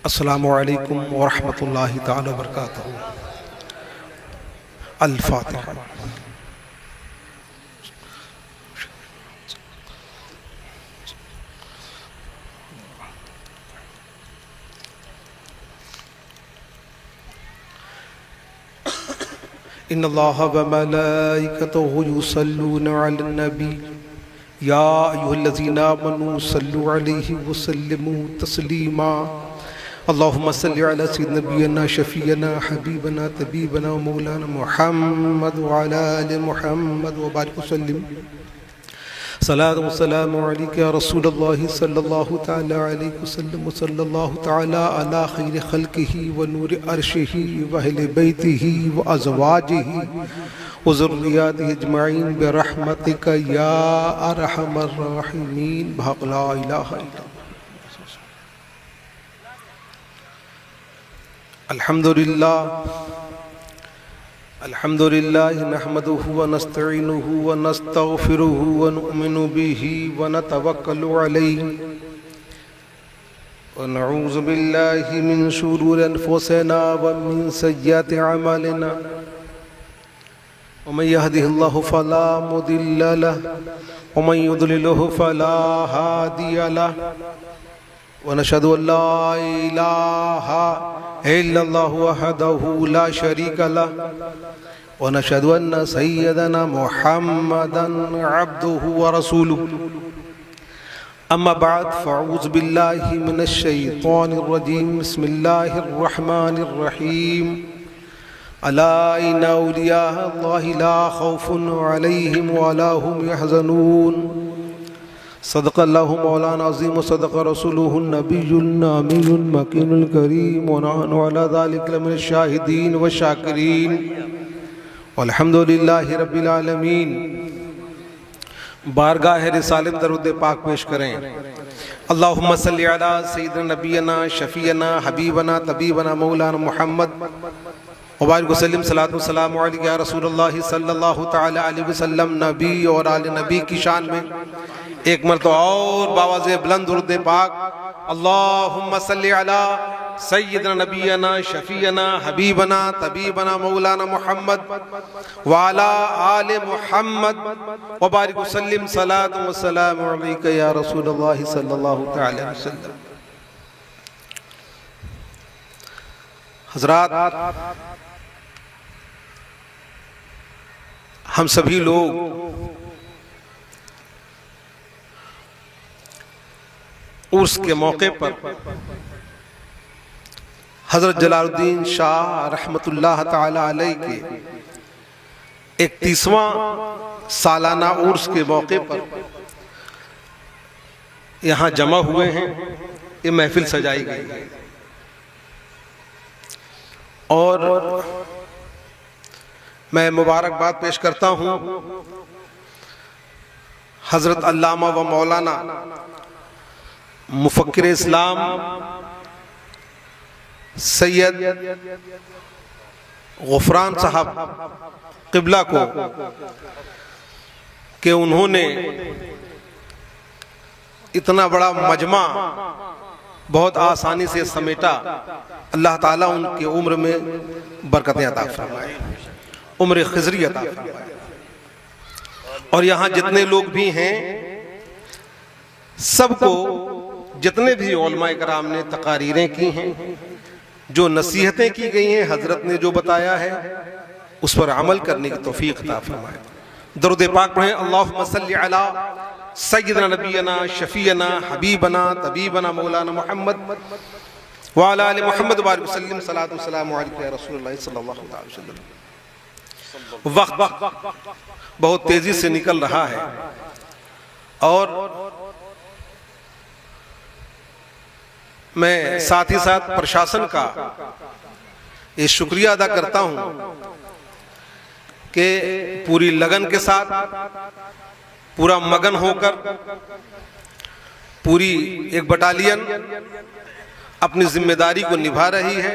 अस्सलामु अलैकुम वरहमतुल्लाहि ताला वबरकातुहू। अल-फातिहा। इन्नल्लाह व मलाइकतहु युसल्लूना अलन नबी या अय्युहल्लज़ीना आमनू सल्लु अलैहि व सल्लिमू तस्लीमा। अल्लाहुम्मा सल्लि अला सय्यिदिना नबियना शफीअना हबीबना तबीबना मौलाना मुहम्मद व अला आलि मुहम्मद व बारिक वसल्लिम। सलातु व सलामु अलैका या रसूलल्लाह सल्लल्लाहु तआला अलैहि वसल्लम व सल्लल्लाहु तआला अला खैरि खल्क़िही व नूरि अर्शिही व अहलि बैतिही व अज़वाजिही व ज़ुर्रिय्यतिही अजमईन बिरहमतिका या अरहमर राहिमीन। बहक़ ला इलाहा इल्लल्लाह। अल्हम्दुलिल्लाह अल्हम्दुलिल्लाह नहमदुहु व नस्तईनुहु व नस्तगफिरुहु व नुअमिनु बिही व नतवक्कलु अलैहि व नऊज़ु बिल्लाहि मिन शुरूरि अनफुसिना व मिन सय्यिआति अमालिना। वमन यहदिहिल्लाहु फला मुदिल्ल लहु व मन युद्लिलहु फला हादिय लहु व नशहदु अल्ला इलाहा इल्लल्लाहु वहदहु ला शरीका लहु व नशहदु अन्ना सय्यदना मुहम्मदन अब्दुहु व रसूलुहु। अम्मा बाद फ़अऊज़ु बिल्लाहि मिनश शैतानिर रजीम। बिस्मिल्लाहिर रहमानिर रहीम। अला इन्ना औलिया अल्लाहि ला खौफुन अलैहिम व ला हुम यहज़नून। सदक़ल्लाहु मौलाना अज़ीम व सदक़ रसूलुहुन नबियुल अमीनुल मकीनुल करीम व नहनु अला ज़ालिका लमिनश शाहिदीन व शाकिरीन वल्हम्दुलिल्लाहि रब्बिल आलमीन। बारगाह रिसालत दरूद पाक पेश करें। अल्लाहुम्मा सल्लि अला सय्यिदिना नबियना शफीअना हबीबना तबीबना मौलाना मुहम्मद व बारिक वसल्लिम। सलातु व सलामु अलैका या रसूलल्लाह सल्लल्लाहु तआला अलैहि वसल्लम। नबी और आले नबी की शान में एक मरतबा और बावाज़े बुलंद दुरूद पाक। अल्लाहुम्मा सल्लि अला सय्यिदिना नबियना शफीअना हबीबना तबीबना मौलाना मुहम्मद व अला आले मुहम्मद व बारिक वसल्लिम। सलातु व सलामु अलैका या रसूलल्लाह सल्लल्लाहु तआला अलैहि वसल्लम। हज़रात, हम सभी लोग उर्स के मौके पर हज़रत जलालुद्दीन शाह रहमतुल्लाह ताला अलैह के 31वां सालाना उर्स के मौके पर यहाँ जमा हुए हैं। ये महफिल सजाई गई है और मैं मुबारकबाद पेश करता हूँ हज़रत अल्लामा व मौलाना मुफक्किर इस्लाम सैयद गुफरान साहब क़िबला को कि उन्होंने इतना बड़ा मजमा बहुत आसानी से समेटा। अल्लाह ताला उनकी उम्र में बरकतें अता फरमाए, उम्र खिज़री अता फरमाए। और यहाँ जितने लोग भी हैं सबको, जितने भी उलमाए कराम ने तकारीरें की हैं, जो नसीहतें की गई हैं, हजरत ने जो बताया है उस पर अमल करने की तौफीक अता फरमाए। दरूद पाक पढ़ें। अल्लाहुम्मा सल्लि अला सय्यिदिना नबियना शफीअना हबीबना तबीबना मौलाना मुहम्मद व अला आलि मुहम्मद व बारिक वसल्लिम। सलातु व सलामु अलैका या रसूलल्लाह सल्लल्लाहु अलैहि वसल्लम। वक्त बहुत तेजी से निकल रहा है और मैं साथ ही साथ प्रशासन का ये शुक्रिया अदा करता हूं कि पूरी लगन के साथ, पूरा मगन होकर पूरी एक बटालियन अपनी जिम्मेदारी को निभा रही है।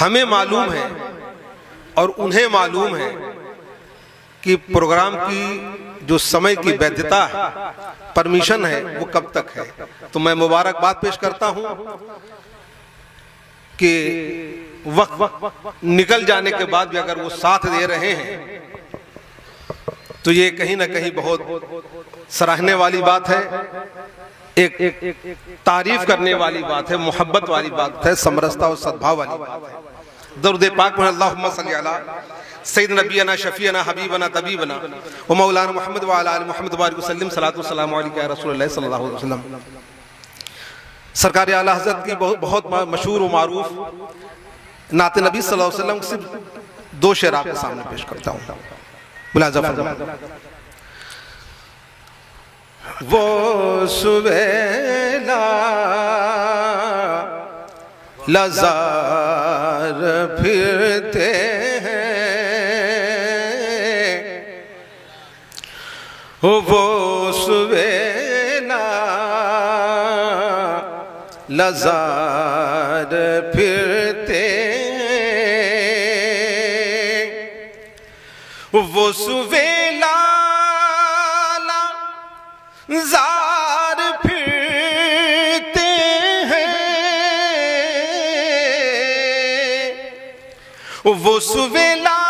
हमें मालूम है और उन्हें मालूम है कि प्रोग्राम की जो समय की वैधता है, परमिशन है, वो कब तक है। तो मैं मुबारकबाद पेश करता हूँ कि वक्त निकल जाने के बाद भी अगर वो साथ दे रहे हैं तो ये कहीं ना कहीं बहुत सराहने वाली बात है, एक तारीफ करने वाली बात है, मोहब्बत वाली बात है, समरसता और सद्भाव वाली बात है। दरूद पाक में अल्लाहुम्मा सल्ली अला सय्यिदना नबीना शफीना हबीबना तबीबना व मौलाना मुहम्मद व अला आलि मुहम्मद बारिक वसल्लम सलातु व सलामु अलैका या रसूलल्लाह सल्लल्लाहु अलैहि वसल्लम। सरकार आला हज़रत की बहुत मशहूर व मारूफ नात नबी सल्लल्लाहु अलैहि वसल्लम सिर्फ दो शेर आपके सामने पेश करता हूँ। मुलाज़ा फरमाएं। वो सुबेला लज़ार फिरते हैं, वो सुबेला लज़ार फिरते हैं, वो सुबेला जार फिरते हैं, वो सुबेला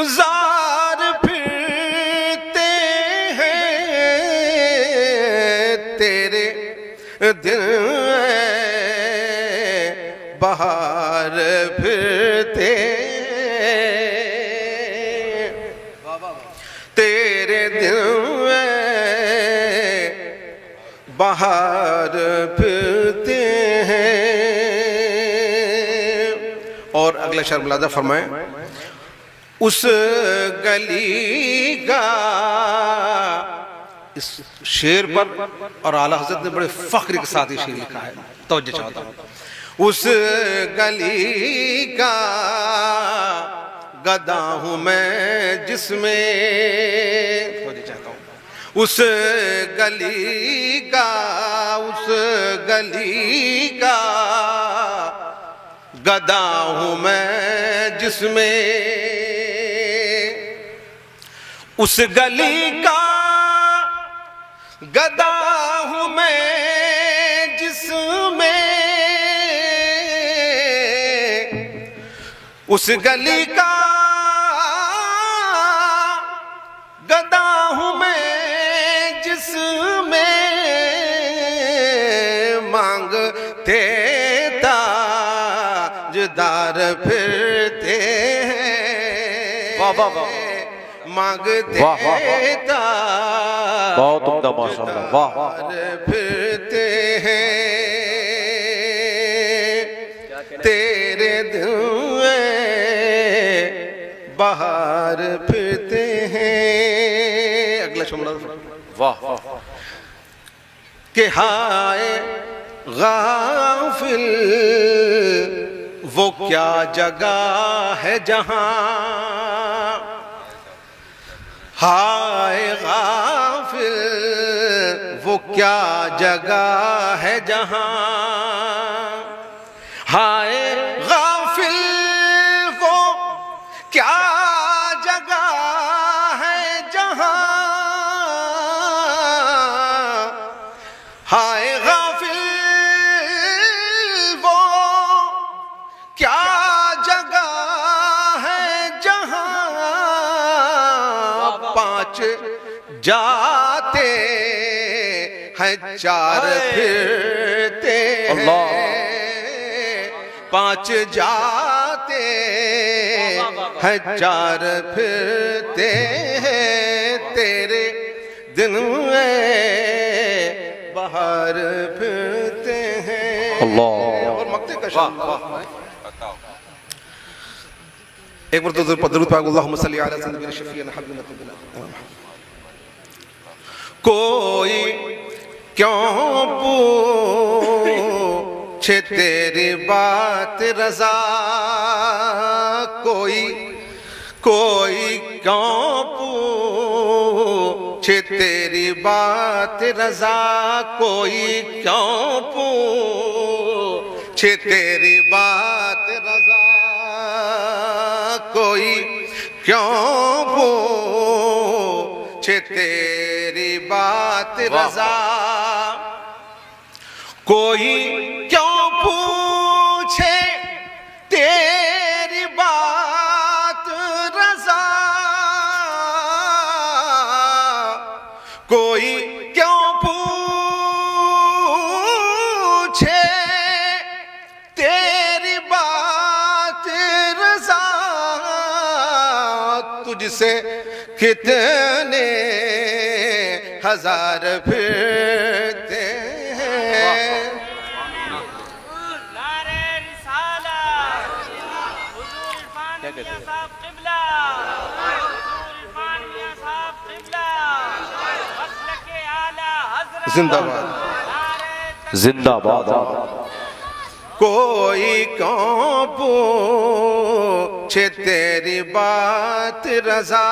जार फिरते हैं, तेरे दिन बाहर फिरते बाहर फिरते हैं। और अगला शेर मुलाज़ा फरमाएं। उस गली का, इस शेर पर और आला हज़रत ने बड़े फख्र के साथ ये शेर लिखा है, तवज्जो चाहता हूँ। उस गली का गदा हूँ मैं जिसमें, तवज्जो चाहता हूँ। उस गली का, उस गली का गदा हूँ मैं जिसमें, उस गली का गदा हूँ मैं जिसमें, उस गली का गदा हूँ मैं जिसमें, मांगते ताजदार फिरते हैं, वाह वाह वाह, मांगते बहुत उम्दा माशाअल्लाह, वाह फिरते हैं, तेरे दिल बाहर फिरते हैं। अगला शुमला वाह वाह। कि हाय गाफिल वो क्या जगह है जहां, हाय गाफिल वो क्या जगह है जहां, हाय गाफिल वो क्या जगह है जहां, हाय गाफिल वो क्या जगह है जहां, पांच जाते हैं चार फिरते हैं, पांच जाते हैं चार फिरते हैं, तेरे दिन में बाहर फिरते हैं। अल्लाह। और मक्ते का शान। एक बार तो दरूद पाक अल्लाहुम्मा सल्ली अला सय्यिदिना शफीना हबीबना तबीना। कोई क्यों पूछे तेरी बात रज़ा, कोई क्यों पूछे तेरी बात रज़ा, कोई क्यों पूछे तेरी बात रज़ा, कोई क्यों पूछे तेरी बात रज़ा, कोई क्यों पूछे तेरी बात रज़ा, कोई क्यों पूछे तेरी बात रज़ा, तुझसे कितने हजार फिरते हैं। नारे रिसाला, हुजूर इरफान मियां साहब क़िबला, हुजूर इरफान मियां साहब क़िबला, मसलके आला हज़रत जिंदाबाद। जिंदाबाद। कोई क्यों पूछे तेरी बात रज़ा,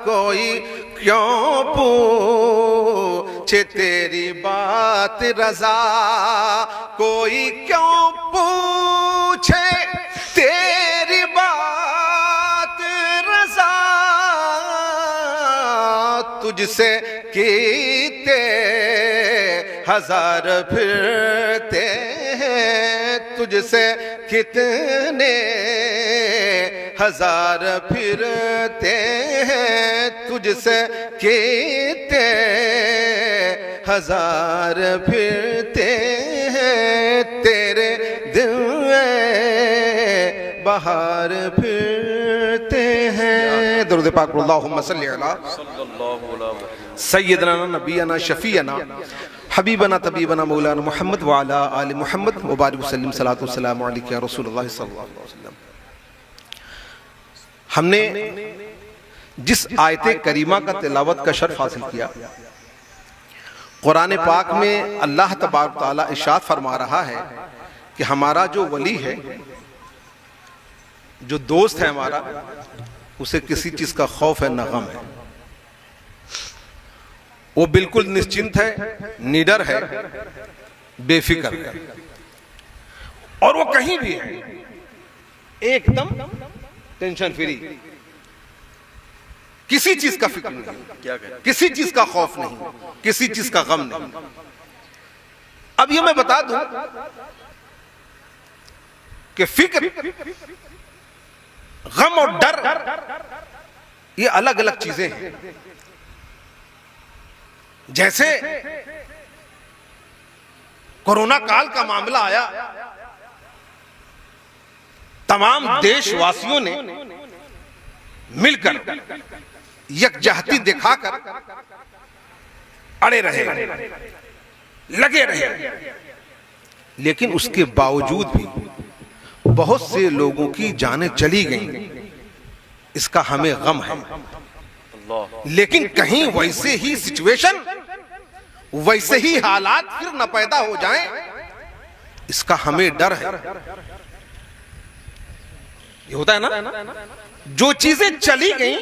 कोई क्यों पूछे तेरी बात रज़ा, कोई क्यों पूछे तेरी बात रज़ा, तुझसे कीते हजार फिरते हैं, तुझसे कितने हजार फिरते हैं, तुझसे कितने हजार फिरते हैं, तेरे दिल में बहार फिरते हैं। दरूद पाक अल्लाहुम्मा सल्ली अला सय्यदना नबीना शफीना हबीबना तबीबना मौलाना मोहम्मद व अला आलि मोहम्मद मुबारक वसल्लम सलातु वस्सलामु अलैका या रसूलुल्लाह सल्लल्लाहु अलैहि वसल्लम। हमने जिस आयत करीमा का तिलावत का शर्फ हासिल किया, कुरान पाक में अल्लाह तबारक तआला इरशाद फरमा रहा है कि हमारा जो वली है, जो दोस्त है हमारा, उसे किसी चीज का खौफ है न गम है। वो बिल्कुल निश्चिंत है, निडर है, बेफिक्र है, और वो कहीं भी है एकदम टेंशन फ्री, किसी चीज का फिक्र नहीं, किसी चीज का खौफ नहीं, किसी चीज का गम नहीं। अब ये मैं बता दूं कि फिक्र, गम और डर ये अलग अलग चीजें हैं। जैसे कोरोना काल का मामला आया, तमाम देशवासियों ने मिलकर यकजहती दिखाकर अड़े रहे, लगे रहे, लेकिन उसके बावजूद भी बहुत से लोगों की जानें चली गईं। इसका हमें गम है, लेकिन कहीं वैसे ही सिचुएशन, वैसे ही हालात फिर न पैदा हो जाएं, इसका हमें डर है। ये होता है ना, जो चीजें चली गई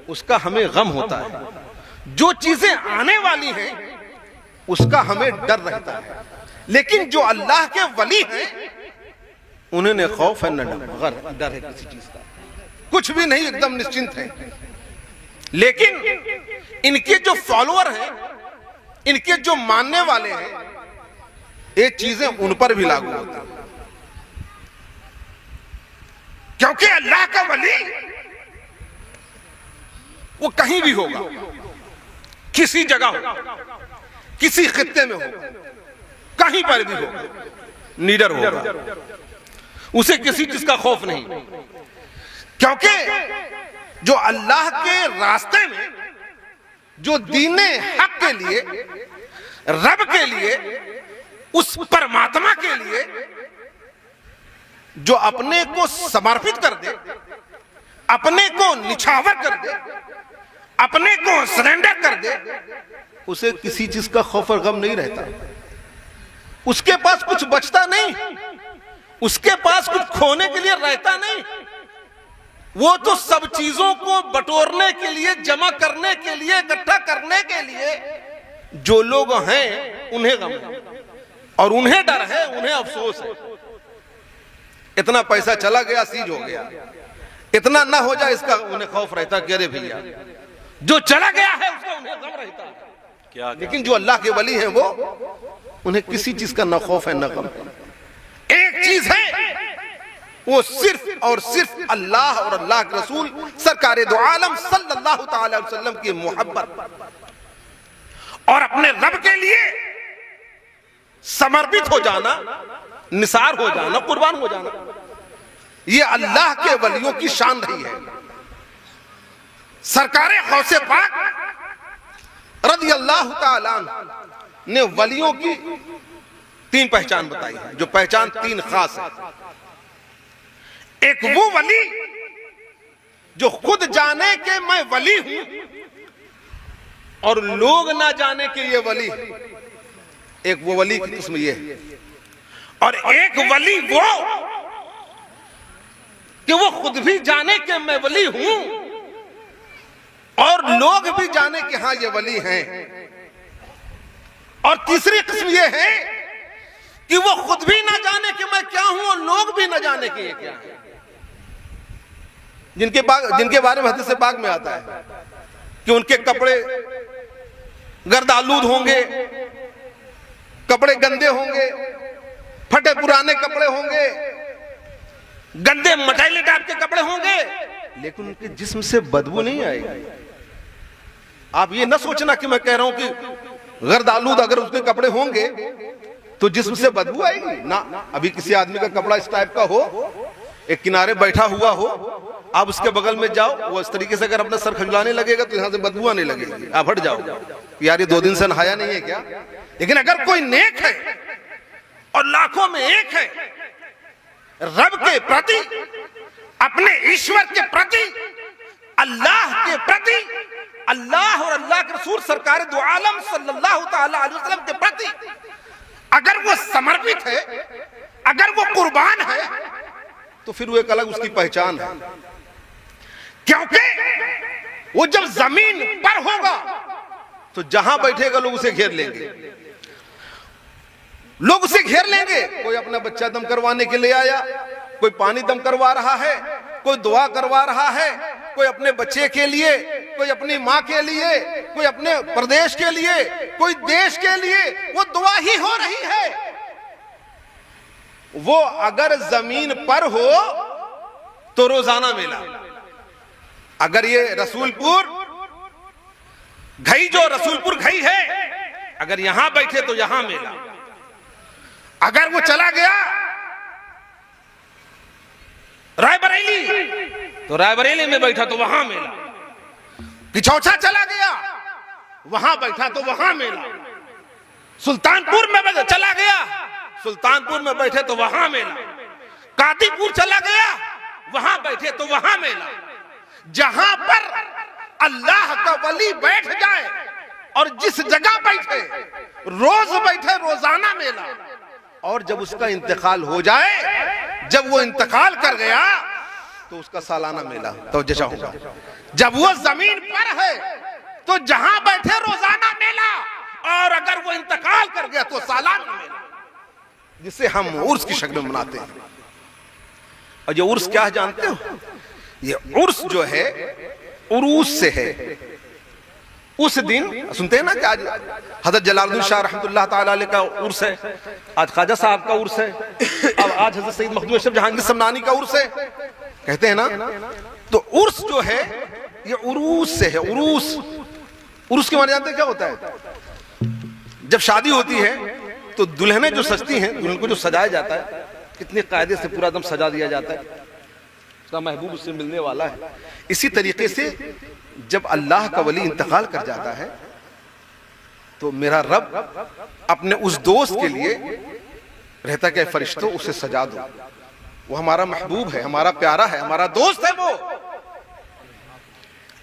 उसका हमें गम होता है, जो चीजें आने वाली हैं उसका हमें डर रहता है। लेकिन जो अल्लाह के वली हैं उन्हें न खौफ है न डर है किसी चीज का, कुछ भी नहीं, एकदम निश्चिंत है। लेकिन इनके जो फॉलोअर हैं, इनके जो मानने वाले हैं, ये चीजें उन पर भी लागू होती हैं, क्योंकि अल्लाह का वली वो कहीं भी होगा, किसी जगह होगा, किसी खित्ते में होगा, कहीं पर भी होगा, निडर होगा, उसे किसी चीज का खौफ नहीं, क्योंकि जो अल्लाह के रास्ते में, जो दीने हक के लिए, रब के लिए, उस परमात्मा के लिए जो अपने को समर्पित कर दे, अपने को निछावर कर दे, अपने को सरेंडर कर दे, उसे किसी चीज का खौफ और गम नहीं रहता। उसके पास कुछ बचता नहीं, उसके पास कुछ खोने के लिए रहता नहीं। वो तो सब चीजों को बटोरने के लिए, जमा करने के लिए, इकट्ठा करने के लिए जो लोग हैं उन्हें गम है और उन्हें डर है, उन्हें अफसोस है। इतना पैसा चला गया, सीज हो गया, इतना ना हो जाए इसका उन्हें खौफ रहता कि अरे भैया जो चला गया है उसका उन्हें गम रहता है। लेकिन जो अल्लाह के वली हैं वो उन्हें किसी चीज का न खौफ है न गम। एक चीज है, वो सिर्फ और सिर्फ अल्लाह और अल्लाह के रसूल सरकार दो आलम सल्लल्लाहु ताला अलैहि वसल्लम की मोहब्बत और अपने रब के लिए समर्पित हो जाना, निसार हो जाना, कुर्बान हो जाना। ये अल्लाह के वलियों की शान रही है। सरकारे गौसे पाक रज़ी अल्लाह ताला अन्हु ने वलियों की 3 पहचान बताई है, जो पहचान 3 खास है। एक वो वली जो खुद जाने के मैं वली हूं और लोग ना जाने के ये वली, एक वो वली की किस्म ये है। और एक वली वो कि वो खुद भी जाने के मैं वली हूं और लोग भी जाने कि हां ये वली हैं। और तीसरी किस्म ये है कि वो खुद भी ना जाने कि मैं क्या हूं और लोग भी ना जाने कि ये क्या है। जिनके बारे में हदीस पाक में आता है कि उनके कपड़े गर्दालूद होंगे, कपड़े गंदे होंगे, फटे पुराने कपड़े होंगे, गंदे मटैले टाइप के कपड़े होंगे, लेकिन उनके जिस्म से बदबू नहीं आएगी। आप ये ना सोचना कि मैं कह रहा हूं कि गर्दालूद अगर उसके कपड़े होंगे तो जिस्म से बदबू आएगी ना। अभी किसी आदमी का कपड़ा इस टाइप का हो, एक किनारे बैठा हुआ हो, आप उसके बगल में जाओ, वो इस तरीके से अगर अपना सर खजलाने लगेगा तो यहां से बदबू आने लगेगी, आप हट जाओ, यार ये 2 दिन से नहाया नहीं है क्या। लेकिन अगर कोई नेक है और लाखों में एक है, रब के प्रति, अपने ईश्वर के प्रति, अल्लाह के प्रति, अल्लाह और अल्लाह के रसूल सरकार दो आलम सल्लल्लाहु ताला अलैहि वसल्लम के प्रति अगर वो समर्पित है, अगर वो कुर्बान है, तो फिर वो एक अलग उसकी पहचान है। क्योंकि वो जब जमीन पर होगा तो जहां बैठेगा लोग उसे घेर लेंगे, लोग उसे घेर लेंगे। कोई अपना बच्चा दम करवाने के लिए आया, कोई पानी दम करवा रहा है, कोई दुआ करवा रहा है, कोई अपने बच्चे के लिए, कोई अपनी माँ के लिए, कोई अपने प्रदेश के लिए, कोई देश के लिए, वो दुआ ही हो रही है। वो अगर जमीन पर हो तो रोजाना मेला। अगर ये रसूलपुर घई, जो रसूलपुर घई है, अगर यहां बैठे तो यहां मेला। अगर वो चला गया रायबरेली तो रायबरेली में बैठा तो वहां मेला। पिछौछा चला गया, वहां बैठा तो वहां मेला। सुल्तानपुर में चला गया, सुल्तानपुर में बैठे तो वहां मेला। कादीपुर चला गया, वहां बैठे तो वहां मेला। जहां पर अल्लाह का वली बैठ जाए और जिस जगह बैठे, रोज बैठे, रोजाना मेला। और जब उसका इंतकाल हो जाए, जब वो इंतकाल कर गया तो उसका सालाना मेला तवज्जो होगा। जब वो जमीन पर है तो जहां बैठे रोजाना मेला, और अगर वो इंतकाल कर गया तो सालाना मेला, जिसे हम उर्स की शक्ल में मनाते हैं। और ये उर्स क्या है जानते हो? ये उर्स जो है उरूस से है। उस दिन सुनते हैं ना कि आज हजरत जलालुद्दीन शाह रहमतुल्लाह ताला अलैह का उर्स है, आज ख्वाजा साहब का उर्स है, अब आज हजरत सईद मखदूम अशरफ जहांगीर समनानी का उर्स है, कहते हैं ना। तो उर्स जो है ये उरूस से है। उरूस, उरूस के माने जानते हैं क्या होता है? जब शादी होती है तो दुल्हनें जो सजती हैं, दुल्हन को जो सजाया जाता है, कितने कायदे से पूरा एकदम सजा दिया जाता है, उसका महबूब उससे मिलने वाला है। इसी तरीके से जब अल्लाह का वली इंतकाल कर जाता है तो मेरा रब अपने उस दोस्त के लिए रहता कि फरिश्तों उसे सजा दो, वो हमारा महबूब है, हमारा प्यारा है, हमारा दोस्त है। वो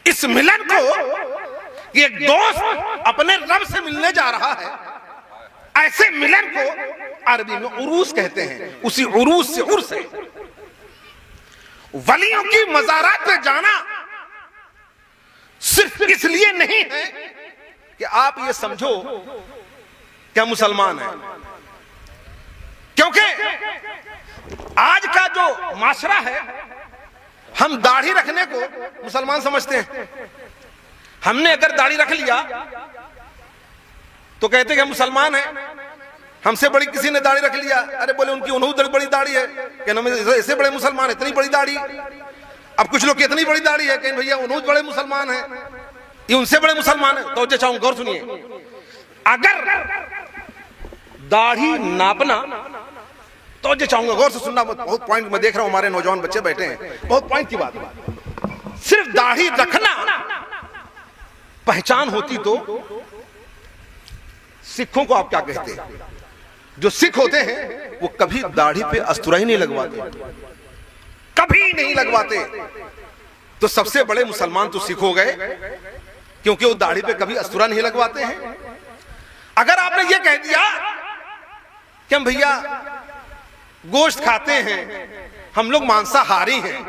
इस मिलन को, एक दोस्त अपने रब से मिलने जा रहा है, ऐसे मिलन को अरबी में उरूस कहते हैं। उसी उरूस से उर्स है। वलियों की मज़ारात पे जाना सिर्फ इसलिए नहीं है कि आप ये समझो क्या मुसलमान है, क्योंकि आज का जो माशरा है, हम दाढ़ी रखने को मुसलमान समझते हैं। हमने अगर दाढ़ी रख लिया तो कहते हैं कि हम मुसलमान हैं। हमसे बड़ी किसी ने दाढ़ी रख लिया, अरे बोले उनकी उन्होंने बड़ी दाढ़ी है, कहना ऐसे बड़े मुसलमान इतनी बड़ी दाढ़ी। अब कुछ लोग कितनी बड़ी दाढ़ी है, कहें भैया उन्होंने बड़े मुसलमान है, ये उनसे बड़े मुसलमान है। तो चाहूं गौर सुनिए, अगर दाढ़ी नापना, तो चाहूंगा गौर से सुनना, बहुत पॉइंट मैं देख रहा हूं हमारे नौजवान बच्चे बैठे हैं, बहुत पॉइंट की बात है। सिर्फ दाढ़ी रखना पहचान होती तो सिखों को आप क्या कहते हैं? जो सिख होते हैं वो कभी दाढ़ी पे अस्तूरा ही नहीं लगवाते, कभी नहीं लगवाते। तो सबसे बड़े मुसलमान तो सिख हो गए, क्योंकि वो दाढ़ी पे कभी अस्तूरा नहीं लगवाते हैं। अगर आपने ये कह दिया कि हम भैया गोश्त खाते हैं, हम लोग मांसाहारी हैं,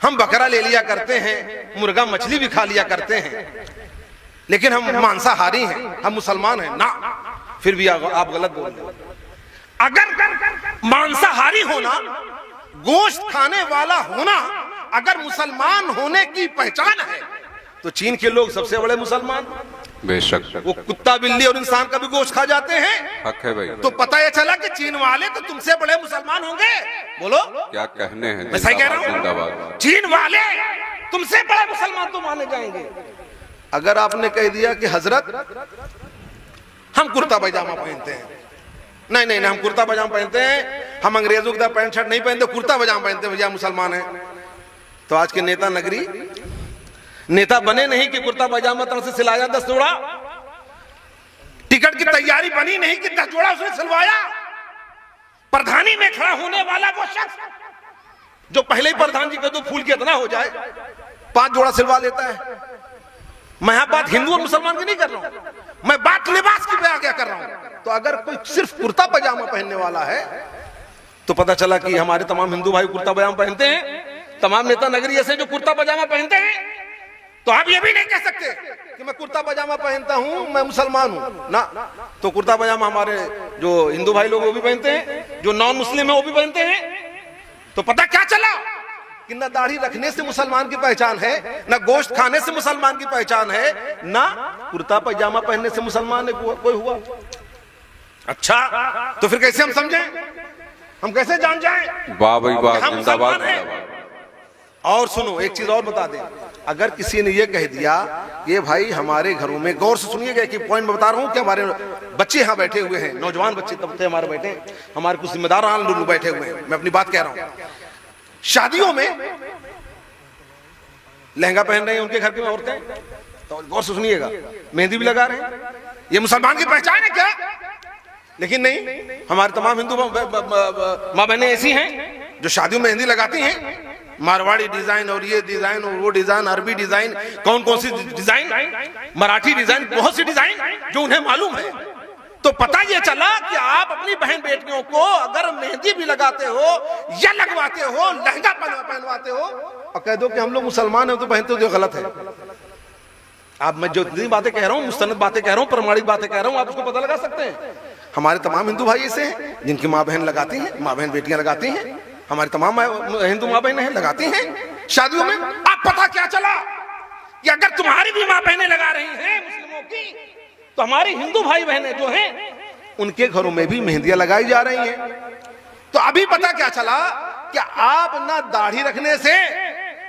हम बकरा ले लिया करते हैं, मुर्गा मछली भी खा लिया करते हैं, लेकिन हम मांसाहारी हैं, हम मुसलमान हैं ना, फिर भी आप गलत बोल रहे हैं। अगर मांसाहारी होना, गोश्त खाने वाला होना अगर मुसलमान होने की पहचान है, तो चीन के लोग सबसे बड़े मुसलमान, बेशक वो कुत्ता बिल्ली और इंसान का भी गोश्त खा जाते हैं। हक है भाई। तो पता ये चला कि चीन वाले तो तुमसे बड़े मुसलमान होंगे। बोलो क्या कहने हैं, मैं सही कह रहा हूं? जिंदाबाद। चीन वाले तुमसे बड़े मुसलमान तो माने जाएंगे। अगर आपने कह दिया कि हजरत हम कुर्ता पैजामा पहनते हैं, नहीं नहीं हम कुर्ता पैजामा पहनते हैं, हम अंग्रेजों का पैंट शर्ट नहीं पहनते, कुर्ता पैजामा पहनते हैं, भैया मुसलमान है। तो आज के नेता नगरी नेता बने नहीं कि कुर्ता पैजामा तरह से सिलाया 10 जोड़ा, टिकट की तैयारी बनी नहीं कि 10 जोड़ा उसने सिलवाया। प्रधानी में खड़ा होने वाला वो शख्स जो पहले ही प्रधान जी कह दो फूल के इतना हो जाए 5 जोड़ा सिलवा लेता है। मैं यहां बात हिंदू और मुसलमान की नहीं कर रहा हूं, मैं बात लिबास की पे आगे कर रहा हूं। तो अगर कोई सिर्फ कुर्ता पैजामा पहनने वाला है, तो पता चला कि हमारे तमाम हिंदू भाई कुर्ता पैजामा पहनते हैं, तमाम नेता नगरी ऐसे जो कुर्ता पैजामा पहनते हैं। तो आप ये भी नहीं कह सकते कि मैं कुर्ता पैजामा पहनता हूं, मैं मुसलमान हूं ना। तो कुर्ता पैजामा हमारे जो हिंदू भाई लोग वो भी पहनते हैं, जो नॉन मुस्लिम है वो भी पहनते हैं। तो पता क्या चला कि ना दाढ़ी रखने से मुसलमान की पहचान है, ना गोश्त खाने से मुसलमान की पहचान है, ना कुर्ता पैजामा पहनने से मुसलमान कोई हुआ। अच्छा, तो फिर कैसे हम समझें, हम कैसे जान जाएं वाह भाई वाह, हम जिंदाबाद मुसलमान हैं? और सुनो एक चीज और बता दें, अगर किसी ने ये कह दिया कि भाई हमारे घरों में, गौर से सुनिएगा कि पॉइंट मैं बता रहा हूं कि हमारे बच्चे यहाँ बैठे हुए हैं, नौजवान बच्चे तब थे हमारे बैठे, हमारे कुछ जिम्मेदार लोग बैठे हुए हैं, मैं अपनी बात कह रहा हूं। शादियों में लहंगा पहन रहे हैं उनके घर की औरतें, तो गौर से सुनिएगा, मेहंदी भी लगा रहे हैं, ये मुसलमान की पहचान है क्या? लेकिन नहीं, हमारे तमाम हिंदू माँ बहनें ऐसी हैं जो शादियों में मेहंदी लगाती हैं, मारवाड़ी डिजाइन और ये डिजाइन और वो डिजाइन, अरबी डिजाइन, कौन कौन सी डिजाइन, मराठी डिजाइन, बहुत सी डिजाइन जो उन्हें मालूम है। तो पता ये चला कि आप अपनी बहन बेटियों को अगर मेहंदी भी लगाते हो या लगवाते हो, लहंगा पहनवाते हो और कह दो कि हम लोग मुसलमान हैं तो पहनते हो, तो गलत है। आप मैं जो इतनी बातें कह रहा हूँ, मुस्तनद बातें कह रहा हूँ, प्रमाणिक बातें कह रहा हूँ, आप उसको पता लगा सकते हैं। हमारे तमाम हिंदू भाई ऐसे हैं जिनकी माँ बहन लगाती हैं, माँ बहन बेटियां लगाती हैं, हमारी तमाम हिंदू माँ बहनें लगाती हैं शादियों में। आप पता क्या चला कि अगर तुम्हारी भी माँ बहनें लगा रही हैं मुस्लिमों की, तो हमारी हिंदू भाई बहनें जो हैं उनके घरों में भी मेहंदियां लगाई जा रही हैं। तो अभी पता क्या चला कि आप ना दाढ़ी रखने से,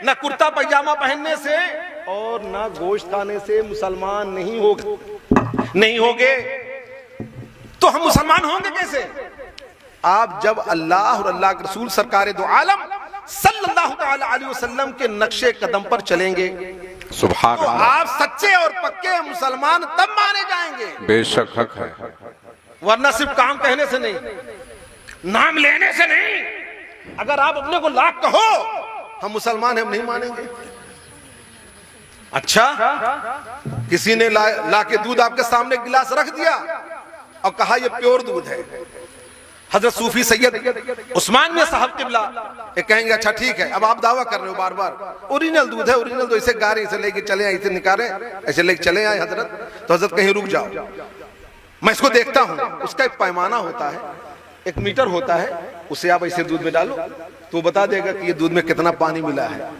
ना कुर्ता पैजामा पहनने से और ना गोश्त खाने से मुसलमान नहीं होगे। तो हम मुसलमान होंगे कैसे? आप जब अल्लाह और अल्लाह के रसूल सरकार दो आलम सल्लल्लाहु तआला अलैहि वसल्लम के नक्शे कदम पर चलेंगे, सुभान तो अल्लाह, आप सच्चे और पक्के मुसलमान तब माने जाएंगे। बेशक हक है, वरना सिर्फ काम कहने से नहीं, नाम लेने से नहीं। अगर आप अपने को लाख कहो हम मुसलमान हैं, हम नहीं मानेंगे। अच्छा, किसी ने ला के दूध आपके सामने गिलास रख दिया और कहा ये प्योर दूध है, हजरत सूफी सैयद उस्मान में साहब किबला ये कहेंगे अच्छा ठीक है। अब आप दावा कर रहे हो बार बार ओरिजिनल दूध है, ओरिजिनल, तो इसे गा रहे, इसे लेके चले आए, इसे निकाले, ऐसे लेके चले आए हजरत, तो हजरत कहीं रुक जाओ, मैं इसको देखता हूं। उसका एक पैमाना होता है, एक मीटर होता है, उसे आप ऐसे दूध में डालो तो बता देगा कि ये दूध में कितना पानी मिला है,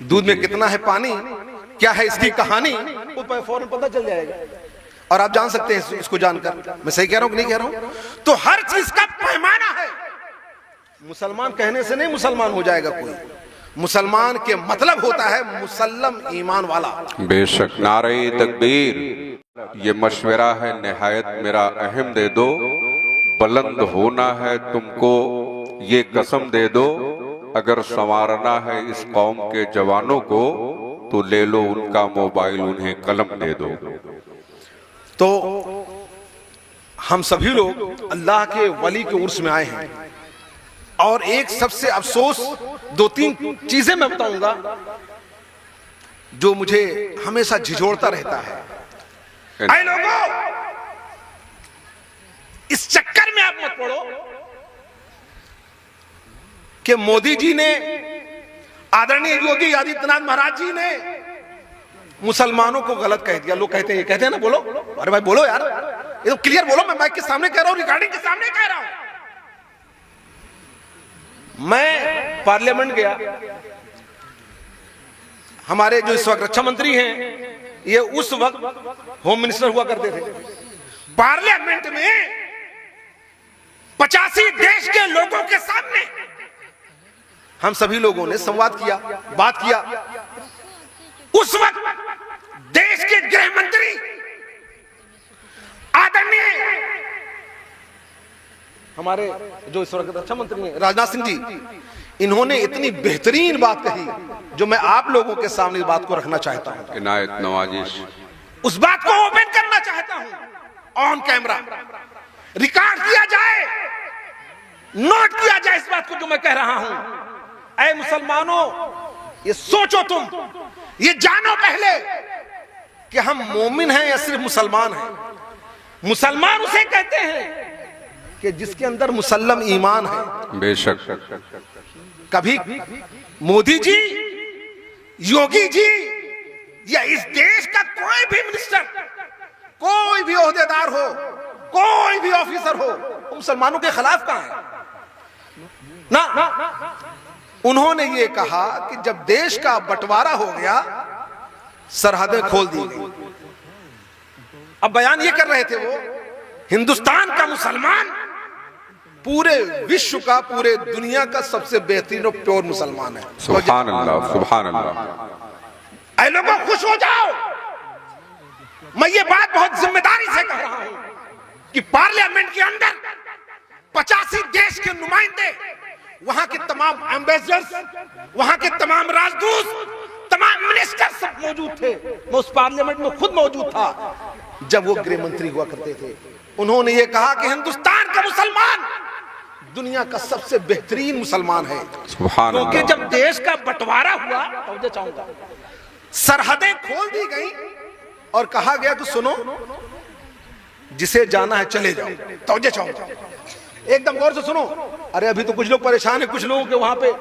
दूध में कितना है पानी, क्या है इसकी कहानी, वो फौरन पता चल जाएगा। और आप जान सकते हैं इसको जानकर मैं सही कह रहा हूं कि नहीं कह रहा हूं। तो हर चीज का पैमाना है। मुसलमान कहने से नहीं मुसलमान हो जाएगा कोई। मुसलमान के मतलब होता है मुसल्लम ईमान वाला। बेशक। नारे तकबीर। ये मशवरा है निहायत मेरा अहम दे दो, बुलंद होना है तुमको ये कसम दे दो, अगर संवारना है इस कौम के जवानों को तो ले लो उनका मोबाइल, उन्हें कलम दे दो। तो हम सभी लोग अल्लाह के वली के उर्स में आए हैं, और एक सबसे अफसोस 2-3 चीजें मैं बताऊंगा जो मुझे हमेशा झिझोड़ता रहता है। ऐ लोगों, इस चक्कर में आप मत पड़ो कि मोदी जी ने, आदरणीय योगी आदित्यनाथ महाराज जी ने मुसलमानों को गलत कह दिया। लोग कहते हैं ना, बोलो, अरे भाई बोलो यार, ये तो क्लियर बोलो। मैं माइक के सामने कह रहा हूं, रिकॉर्डिंग के सामने कह रहा हूं। मैं पार्लियामेंट गया, हमारे जो इस वक्त रक्षा मंत्री हैं, ये उस वक्त होम मिनिस्टर हुआ करते थे। पार्लियामेंट में 85 देश के लोगों के सामने हम सभी लोगों ने संवाद किया, बात किया। उस वक्त देश के गृह मंत्री आदरणीय हमारे जो इस वक्त रक्षा मंत्री हैं राजनाथ सिंह जी, इन्होंने इतनी बेहतरीन बात कही जो मैं आप लोगों के सामने इस बात को रखना चाहता हूं। इनायत नवाजिश। उस बात को ओपन करना चाहता हूं, ऑन कैमरा रिकॉर्ड किया जाए, नोट किया जाए इस बात को जो मैं कह रहा हूं। ऐ मुसलमानों, ये सोचो तुम, ये जानो पहले कि हम मोमिन हैं या सिर्फ मुसलमान हैं। मुसलमान उसे कहते हैं कि जिसके अंदर मुसल्लम ईमान है। बेशक। कभी मोदी जी, योगी जी या इस देश का कोई भी मिनिस्टर, कोई भी ओहदेदार हो, कोई भी ऑफिसर हो, मुसलमानों के खिलाफ कहां है ना। उन्होंने ये कहा कि जब देश का बंटवारा हो गया, सरहदें खोल दी गई। अब बयान ये कर रहे थे वो, हिंदुस्तान का मुसलमान पूरे विश्व का, पूरे दुनिया का सबसे बेहतरीन और प्योर मुसलमान है। सुभान अल्लाह, सुभान अल्लाह। ऐ लोगों खुश हो जाओ। मैं ये बात बहुत जिम्मेदारी से कह रहा हूं कि पार्लियामेंट के अंदर 85 देश के नुमाइंदे, वहां के तमाम एम्बेसडर्स, वहां के तमाम राजदूत, तमाम मिनिस्टर सब मौजूद थे। मैं उस पार्लियामेंट में खुद मौजूद था जब वो गृह मंत्री हुआ करते थे। उन्होंने ये कहा कि हिंदुस्तान का मुसलमान दुनिया का सबसे बेहतरीन मुसलमान है। क्योंकि जब देश का बंटवारा हुआ, तो चाहूंगा, सरहदें खोल दी गई और कहा गया कि सुनो, जिसे जाना है चले जाओ। तवज्जो चाहूंगा, एकदम गौर से सुनो। अरे अभी तो कुछ लोग परेशान है, कुछ लोगों के वहां पे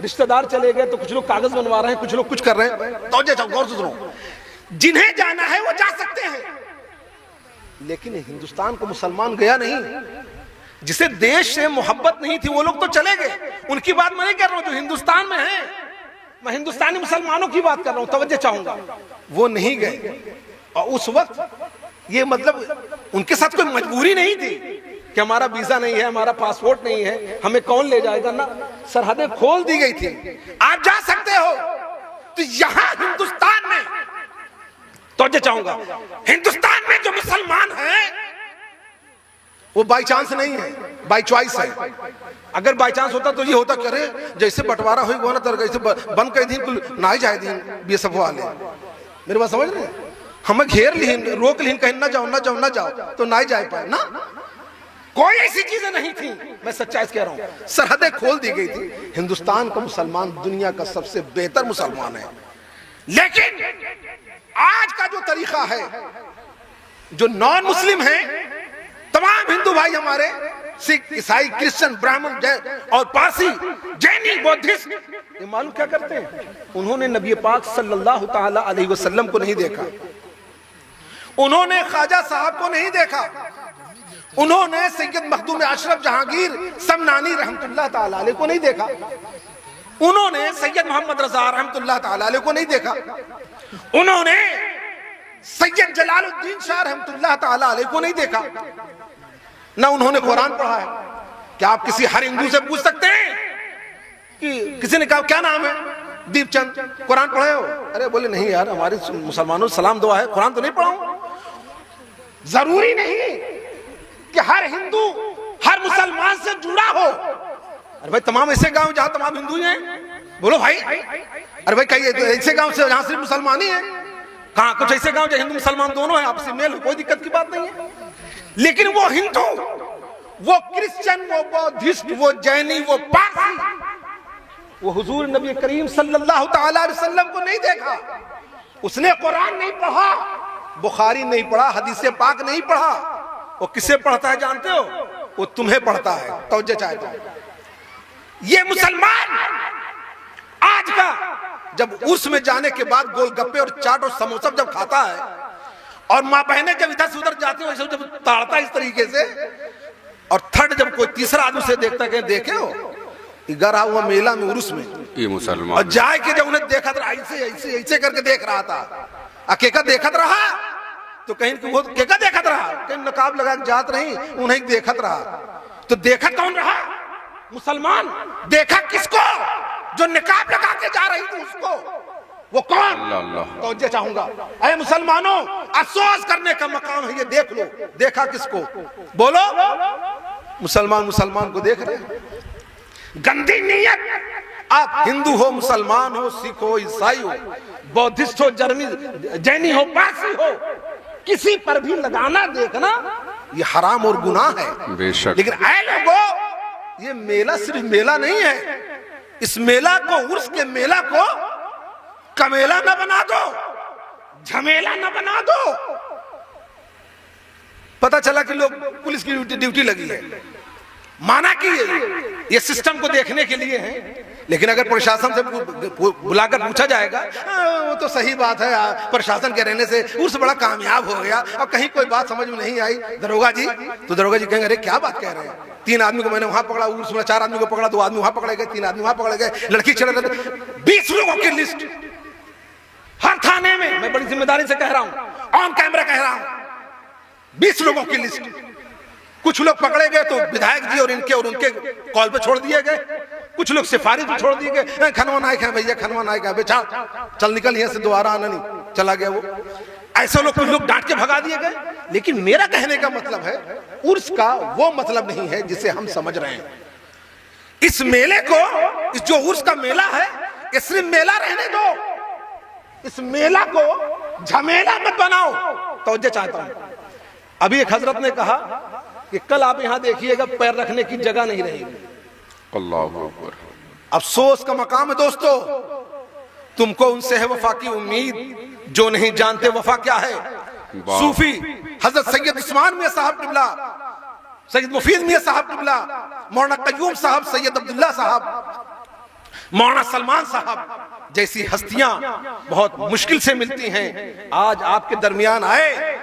रिश्तेदार चले गए, तो कुछ लोग कागज बनवा रहे हैं, कुछ लोग कुछ कर रहे हैं। तवज्जो चाहूंगा, गौर से सुनो। जिन्हें जाना है वो जा सकते हैं, लेकिन हिंदुस्तान को मुसलमान गया नहीं। जिसे देश से मोहब्बत नहीं थी वो लोग तो चले गए, उनकी बात मैं नहीं कर रहा हूं जो हिंदुस्तान में है, मैं हिंदुस्तानी मुसलमानों की बात कर रहा हूं। तवज्जो चाहूंगा, वो नहीं गए। और उस वक्त ये मतलब उनके साथ कोई मजबूरी नहीं थी कि हमारा वीजा नहीं है, हमारा पासपोर्ट नहीं है, हमें कौन ले जाएगा ना। सरहदें खोल दी गई थी, आप जा सकते हो। तो यहां हिंदुस्तान में, तवज्जो चाहूंगा, हिंदुस्तान में जो मुसलमान हैं वो बाई चांस नहीं है, बाई चॉइस है। अगर बाई चांस होता तो ये होता, करे जैसे बंटवारा हुई ना, तरह से बंद कर दी, ना ही जाए दी बीएसएफ वाले। मेरी बात समझ रहे हैं? हमें घेर ली, रोक ली, कहीं ना जाओ ना जाओ ना जाओ, तो ना ही जाए पाए ना। कोई ऐसी चीजें नहीं थी, मैं सच्चाई कह रहा हूं। सरहदें खोल दी गई थी। हिंदुस्तान का मुसलमान दुनिया का सबसे बेहतर मुसलमान है। लेकिन आज का जो तरीका है, जो नॉन मुस्लिम है, तमाम हिंदू भाई हमारे, सिख, ईसाई, क्रिश्चियन, ब्राह्मण, जैन और पारसी, जैनी, बौद्धिस्ट, ये मालूम क्या करते हैं? उन्होंने नबी पाक सल्लल्लाहु ताला अलैहि वसल्लम को नहीं देखा, उन्होंने ख्वाजा साहब को नहीं देखा, उन्होंने सैयद मखदूम अशरफ जहांगीर समनानी रहमतुल्लाह ताला अलैह को नहीं देखा, उन्होंने सैयद मोहम्मद रजा रहमतुल्लाह ताला अलैह को नहीं देखा, उन्होंने सैयद जलालुद्दीन शाह रहमतुल्लाह ताला अलैह को नहीं देखा, ना उन्होंने कुरान पढ़ा है। क्या आप किसी हर हिंदू से पूछ सकते हैं कि किसी ने कहा क्या नाम है, दीपचंद, कुरान पढ़े हो? अरे बोले नहीं यार, हमारे मुसलमानों सलाम दुआ है, कुरान तो नहीं पढ़ा हूं। जरूरी नहीं कि हर हिंदू हर मुसलमान से जुड़ा हो। अरे भाई तमाम ऐसे गांव जहां तमाम हिंदू हैं, बोलो भाई। अरे भाई कई ऐसे गांव से जहां सिर्फ मुसलमान ही है, कहां कुछ ऐसे गांव जहां हिंदू मुसलमान दोनों है, आपसी मेल, कोई दिक्कत की बात नहीं है। लेकिन वो हिंदू, वो क्रिश्चियन, वो बौद्धिस्ट, वो जैनी, वो पारसी, वो हुजूर नबी करीम सल्लल्लाहु ताला अलैहि वसल्लम को नहीं देखा, उसने कुरान नहीं पढ़ा, बुखारी नहीं पढ़ा, हदीसे पाक नहीं पढ़ा। वो किसे पढ़ता है जानते हो? वो तुम्हें पढ़ता है। तवज्जो चाहता है। ये मुसलमान आज का जब उर्स में जाने के बाद गोलगप्पे और चाट और समोसा जब खाता है, और माँ बहनें जब इधर से उधर जाती है, जब ताड़ता है इस तरीके से, और थर्ड जब कोई तीसरा आदमी से देखता है, देखे हो गरा हुआ मेला में उर्स में, ये मुसलमान, और जाए के जब उन्हें देखा था ऐसे ऐसे ऐसे करके देख रहा था, अकेका देखत रहा तो कहीं वो केका देखत रहा, कहीं नकाब लगा के जात नहीं, उन्हें देखत रहा। तो देखत कौन रहा? मुसलमान। देखा किसको? जो निकाब लगा के जा रही थी उसको। वो कौन? तो ये चाहूंगा, अरे मुसलमानों, अफसोस करने का मकाम है ये, देख लो देखा किसको। बोलो, मुसलमान मुसलमान को देख रहे हैं। गंदी नीयत। आप हिंदू हो, मुसलमान हो, सिख हो, ईसाई हो, बौद्धिस्ट हो, जैनी हो, पारसी हो, किसी पर भी लगाना देखना ये हराम और गुनाह है। बेशक। लेकिन ऐ लोगों, ये मेला सिर्फ मेला नहीं है। इस मेला को, उर्स के मेला को कमेला न बना दो, झमेला न बना दो। पता चला कि लोग पुलिस की ड्यूटी लगी है, माना कि ये सिस्टम को देखने के लिए है, लेकिन अगर प्रशासन से बुलाकर पूछा जाएगा, वो तो सही बात है, प्रशासन के रहने से उर्स बड़ा कामयाब हो गया, और कहीं कोई बात समझ में नहीं आई दरोगा जी, तो दरोगा जी कहेंगे अरे क्या बात कह रहे हैं, 3 आदमी को मैंने वहां पकड़ा, उर्स में 4 आदमी को पकड़ा, 2 आदमी वहां पकड़े गए, 3 आदमी वहां पकड़े गए, लड़की चढ़ गए, 20 लोगों की लिस्ट हर थाने में। मैं बड़ी जिम्मेदारी से कह रहा हूं, ऑन कैमरा कह रहा हूं, 20 लोगों की लिस्ट। कुछ लोग पकड़े गए तो विधायक जी और इनके और उनके कॉल पे छोड़ दिए गए, कुछ लोग सिफारिश पे छोड़ दिए गए, खनवा नायक है भैया, खनवा नायक है, बेचा चल निकल यहाँ से, दोबारा आना नहीं, चला गया वो। ऐसे लोग, कुछ लोग डांट के भगा दिए गए। लेकिन मेरा कहने का मतलब है, उर्स का वो मतलब नहीं है जिसे हम समझ रहे हैं। इस मेले को, इस जो उर्स का मेला है, ये सिर्फ मेला रहने दो, इस मेला को झमेला मत बनाओ। तवज्जो चाहता हूं। अभी एक हजरत ने कहा कि कल आप यहां देखिएगा पैर रखने की जगह नहीं रहेगी। अल्लाह अकबर। अफसोस का मकाम है दोस्तों, तुमको उनसे है वफा की उम्मीद जो नहीं जानते वफा क्या है। सूफी हजरत सैयद उस्मान मियां साहब किबला, सैयद मुफीद मियां साहब किबला, मौलाना कय्यूम साहब, सैयद अब्दुल्ला साहब, मौलाना सलमान साहब जैसी हस्तियां बहुत मुश्किल से मिलती हैं, आज आपके दरमियान आए।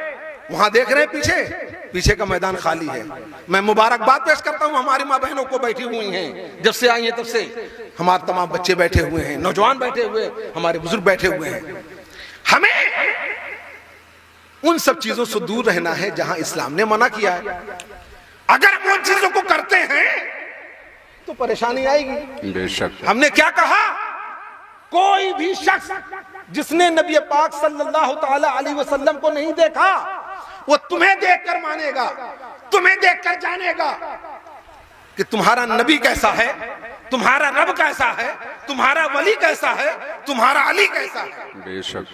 वहां देख रहे हैं पीछे का मैदान खाली है। मैं मुबारकबाद पेश करता हूं हमारी माँ बहनों को, बैठी हुई हैं, जब से आई हैं तब से हमारे तमाम बच्चे बैठे हुए हैं, नौजवान बैठे हुए, हमारे बुजुर्ग बैठे हुए हैं। हमें उन सब चीजों से दूर रहना है जहां इस्लाम ने मना किया है। अगर हम उन चीजों को करते हैं तो परेशानी आएगी। बेशक। हमने क्या कहा? कोई भी शख्स जिसने नबी पाक सल्लल्लाहु ताला अलैहि वसल्लम को नहीं देखा, वो तुम्हें देखकर मानेगा, तुम्हें देखकर जानेगा कि तुम्हारा नबी कैसा है, तुम्हारा रब कैसा है, तुम्हारा वली कैसा है, तुम्हारा अली कैसा है। बेशक।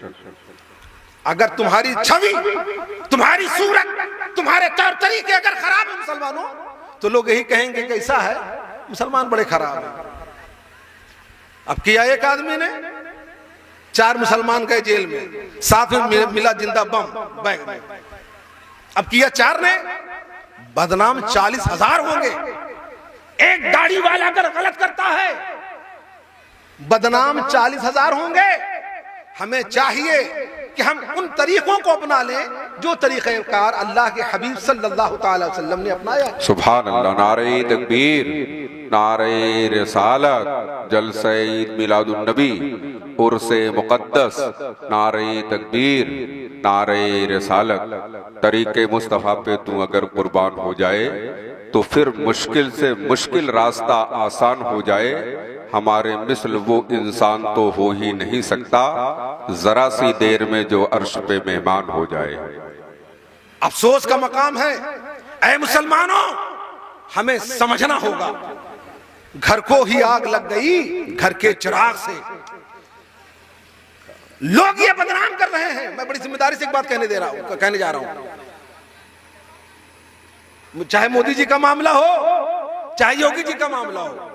अगर तुम्हारी छवि, तुम्हारी सूरत, तुम्हारे तौर तरीके अगर खराब है मुसलमानों, तो लोग यही कहेंगे कैसा है, मुसलमान बड़े खराब है। अब किया एक आदमी ने, 4 मुसलमान गए जेल में, साथ में मिला जिंदा बम बैग में। अब किया 4 ने, बदनाम 40,000 होंगे। एक दाढ़ी वाला अगर गलत करता है, बदनाम 40,000 होंगे। हमें चाहिए कि हम उन तरीकों को अपना लें जो तरीक़ेकार अल्लाह के हबीब सल्लल्लाहु अलैहि वसल्लम ने अपनाया। सुभान अल्लाह। नारे तकबीर, नारे रिसालत, जलसे ईद मिलादुन नबी, उर्से मुक़द्दस, नारे तकबीर, नारे रिसालत तरीके मुस्तफ़ा पे तू अगर कुर्बान हो जाए तो फिर मुश्किल से मुश्किल रास्ता आसान हो जाए। हमारे मिसल वो इंसान तो हो ही नहीं सकता, जरा सी देर में जो अर्श पे मेहमान हो जाए। अफसोस का मकाम है, ऐ मुसलमानों, हमें समझना होगा। घर को ही आग लग गई घर के चिराग से। लोग ये बदनाम कर रहे हैं। मैं बड़ी जिम्मेदारी से एक बात कहने जा रहा हूं। चाहे मोदी जी का मामला हो, चाहे योगी जी का मामला हो,